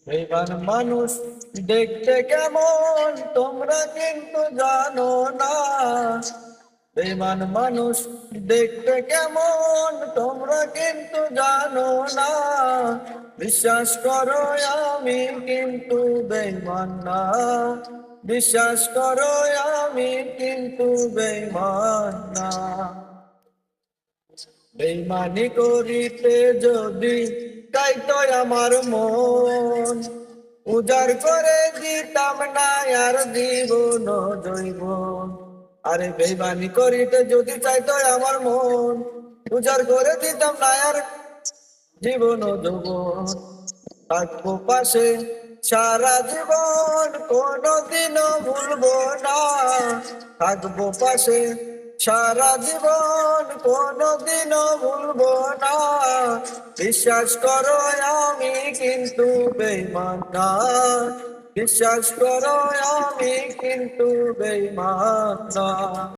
বেঈমান মানুষ দেখতে কেমন তোমরা কিন্তু জানো না। বেঈমান মানুষ দেখতে কেমন তোমরা কিন্তু জানো না। বিশ্বাস করো আমি কিন্তু বেঈমান না। বিশ্বাস করো আমি কিন্তু বেঈমান না। বেঈমানি করিতে যদি চাইতো আমার মন, উজাড় করে দিতাম না আর জীবন জৈবন। আরে বেঈমানি করিতে যদি চাইতো আমার মন, উজাড় করে দিতাম না আর জীবন যৌবন। থাকবো পাশে সারা জীবন কোনদিনও ভুলবো না। থাকবো পাশে সারা জীবন কোনদিনও ভুলবো না। বিশ্বাস করো আমি কিন্তু বেঈমান না। বিশ্বাস করো আমি কিন্তু বেঈমান না।